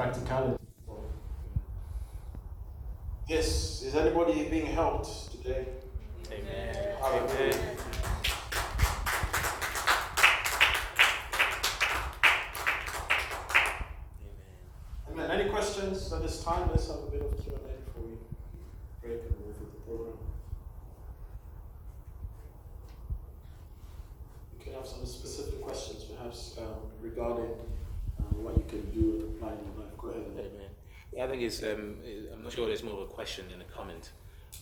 practicality. Yes, is anybody being helped today? Amen. Hallelujah. Amen. Any questions at this time? Let's have a bit of Q&A before we break and move with the program. You can have some specific questions, perhaps regarding what you can do and apply in your life. Go ahead. Amen. Yeah, I think it's. I'm not sure it's more of a question than a comment,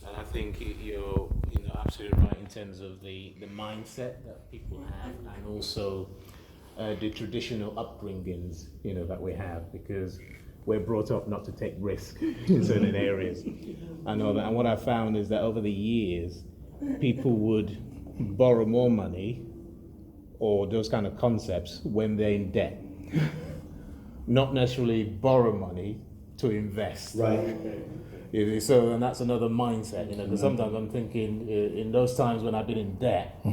and I think you're absolutely right in terms of the mindset that people have, and also the traditional upbringings that we have, because we're brought up not to take risk in certain areas. I know that, and what I found is that over the years, people would borrow more money or those kind of concepts when they're in debt. Not necessarily borrow money to invest. Right. So, and that's another mindset, because sometimes I'm thinking in those times when I've been in debt,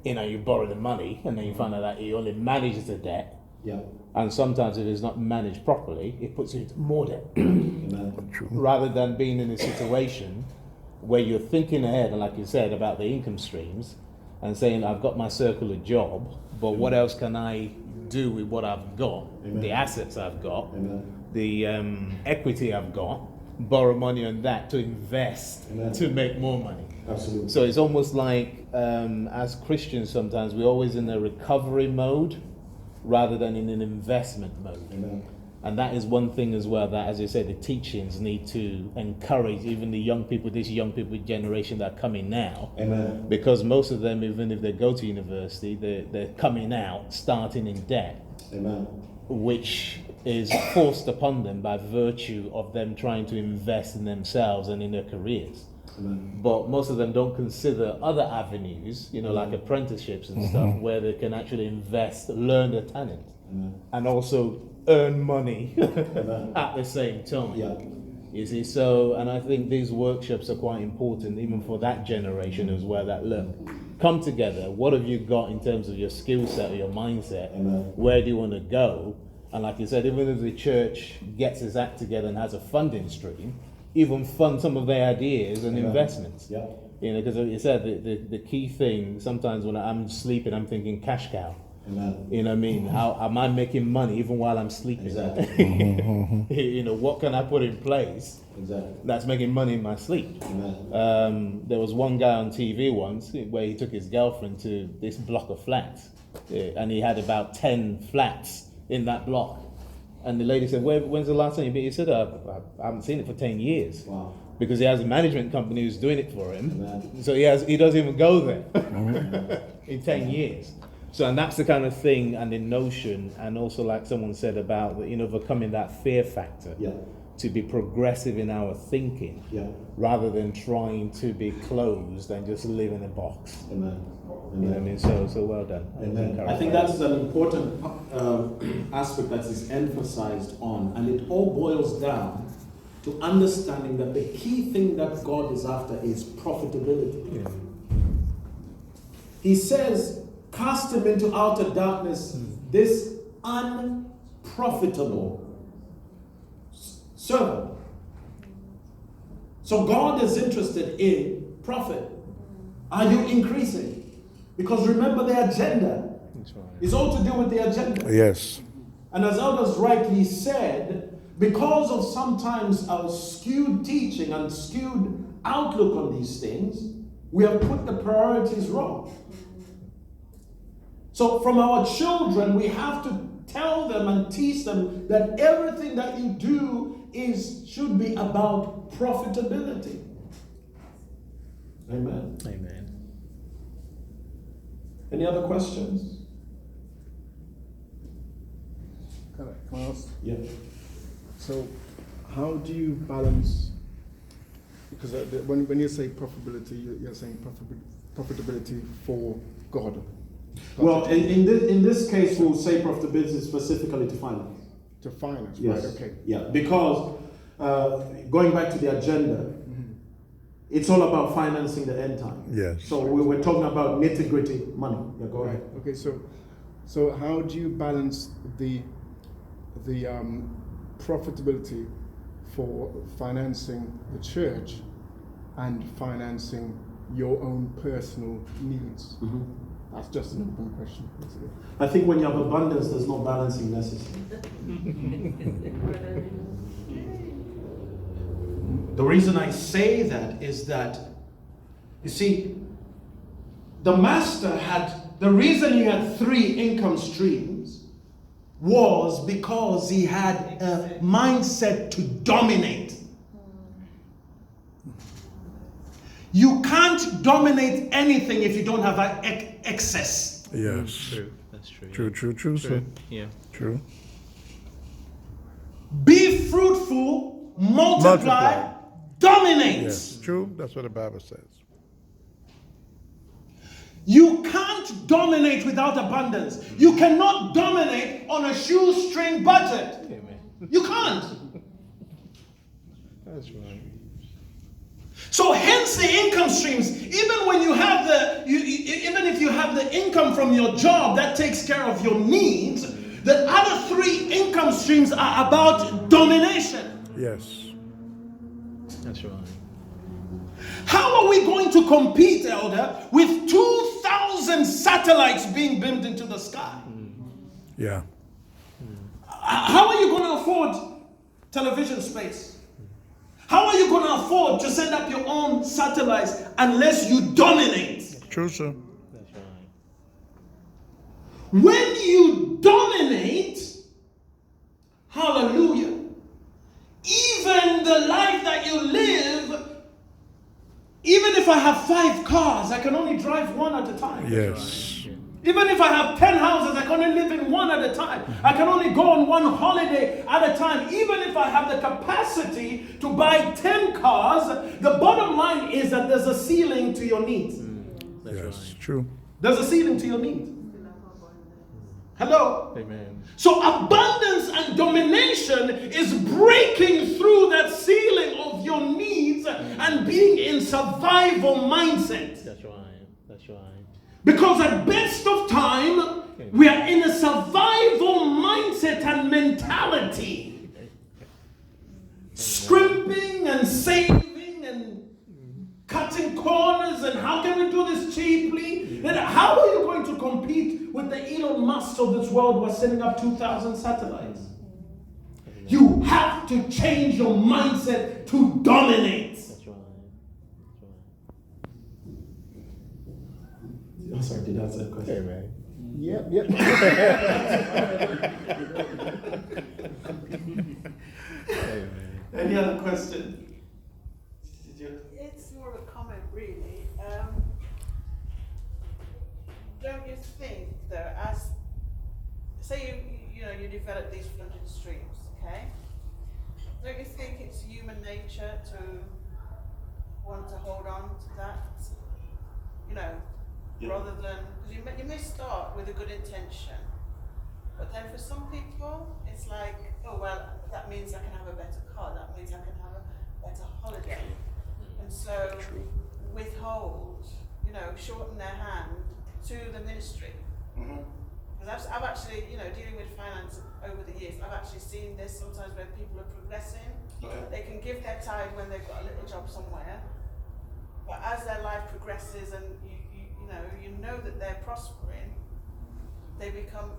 you borrow the money and then you find out that you only manage the debt. Yeah. And sometimes if it's not managed properly, it puts you into more debt. Amen. Rather than being in a situation where you're thinking ahead, and like you said, about the income streams, and saying, I've got my circular job, but what else can I do with what I've got, Amen. the assets I've got, Amen. the equity I've got, borrow money on that to invest, Amen. to make more money. Absolutely. So it's almost like, as Christians sometimes, we're always in a recovery mode rather than in an investment mode. Amen. And that is one thing as well that, as you said, the teachings need to encourage even the young people, this young people generation that are coming now. Amen. Because most of them, even if they go to university, they're coming out starting in debt. Amen. Which is forced upon them by virtue of them trying to invest in themselves and in their careers. Amen. But most of them don't consider other avenues, like apprenticeships and stuff, where they can actually invest, learn their talent, and also earn money at the same time. Yeah. You see, so, and I think these workshops are quite important, even for that generation as well, that look, come together, what have you got in terms of your skill set or your mindset? Amen. Where do you want to go? And like you said, even if the church gets its act together and has a funding stream, even fund some of their ideas and investments. Yeah. Because like you said, the key thing, sometimes when I'm sleeping, I'm thinking cash cow. Amen. You know what I mean? How am I making money even while I'm sleeping? Exactly. What can I put in place that's making money in my sleep? Amen. There was one guy on TV once where he took his girlfriend to this block of flats, and he had about 10 flats in that block. And the lady said, when's the last time you been? He said, I haven't seen it for 10 years. Wow. Because he has a management company who's doing it for him. Amen. So he doesn't even go there in 10 years. So, and that's the kind of thing and the notion, and also like someone said about, overcoming that fear factor. Yeah. To be progressive in our thinking, rather than trying to be closed and just live in a box. Amen. You know what I mean? So well done. Amen. I think that's an important aspect that is emphasized on, and it all boils down to understanding that the key thing that God is after is profitability. Yeah. He says, cast him into outer darkness, this unprofitable servant. So God is interested in profit. Are you increasing? Because remember, the agenda is all to do with the agenda. Yes. And as elders rightly said, because of sometimes our skewed teaching and skewed outlook on these things, we have put the priorities wrong. So from our children, we have to tell them and teach them that everything that you do should be about profitability. Amen. Amen. Any other questions? Can I ask? Yeah. So, how do you balance? Because when you say profitability, you're saying profitability for God. Well, in this case, we'll say profitability specifically to finance. To finance, Yes. right? Okay. Yeah, because going back to the agenda, it's all about financing the end time. Yes. So we were talking about nitty-gritty money. Yeah, go ahead. Okay. So how do you balance the profitability for financing the church and financing your own personal needs? That's just an open question, basically. I think when you have abundance, there's no balancing necessary. The reason I say that is that, you see, the master the reason he had 3 income streams was because he had a mindset to dominate. You can't dominate anything if you don't have excess. Yes. True. That's true. True. So, Yeah. true. Be fruitful, multiply, dominate. Yes. True. That's what the Bible says. You can't dominate without abundance. You cannot dominate on a shoestring budget. Amen. You can't. That's right. So hence the income streams. Even when you have even if you have the income from your job that takes care of your needs, the other 3 income streams are about domination. Yes. That's right. How are we going to compete, Elder, with 2,000 satellites being beamed into the sky? Yeah. How are you going to afford television space? How are you going to afford to send up your own satellites unless you dominate? True, sir. That's right. When you dominate, hallelujah, even the life that you live, even if I have 5 cars, I can only drive 1 at a time. Yes. Even if I have 10 houses, I can only live in 1 at a time. I can only go on 1 holiday at a time. Even if I have the capacity to buy 10 cars, the bottom line is that there's a ceiling to your needs. That's Yes. right. True. There's a ceiling to your needs. Hello? Amen. So abundance and domination is breaking through that ceiling of your needs and being in survival mindset. That's right. That's right. Because at best of time, we are in a survival mindset and mentality. Scrimping and saving and cutting corners and how can we do this cheaply? Then how are you going to compete with the Elon Musk of this world who are sending up 2,000 satellites? You have to change your mindset to dominate. That's right. I'm sorry, did I answer that question? Amen. Yep. Amen. Any other question? It's more of a comment, really. Don't you think, though, as say you develop these funding streams, okay? Don't you think it's human nature to want to hold on to that? Rather than, because you may start with a good intention, but then for some people it's like, oh well, that means I can have a better car, that means I can have a better holiday, and so withhold, shorten their hand to the ministry. Because I've actually, dealing with finance over the years, I've actually seen this sometimes when people are progressing. Okay. They can give their tithe when they've got a little job somewhere, but as their life progresses and you know that they're prospering, they become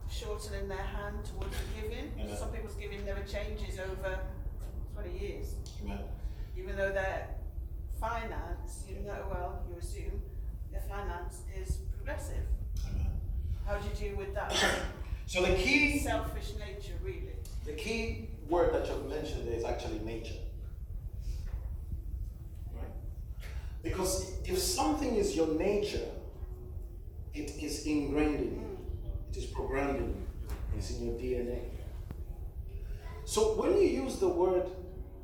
shortening their hand towards the giving. Yeah. Some people's giving never changes over 20 years. Amen. Even though their finance, you assume their finance is progressive. Amen. How do you deal with that? So the key Selfish nature, really. The key word that you've mentioned there is actually nature. Right? Because if something is your nature, it is ingrained in you. It is programmed in you. It's in your DNA. So when you use the word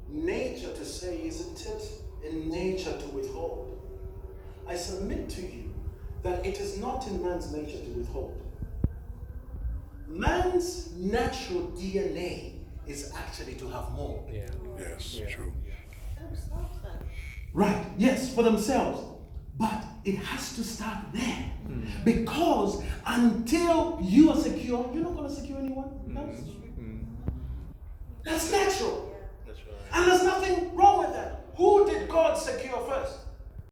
nature to say, isn't it in nature to withhold? I submit to you that it is not in man's nature to withhold. Man's natural DNA is actually to have more. Yeah. Yes. Yeah. True. Themselves, though. Right, yes, for themselves. But it has to start there. Because until you are secure, you're not going to secure anyone else. That's natural. That's right. And there's nothing wrong with that. Who did God secure first?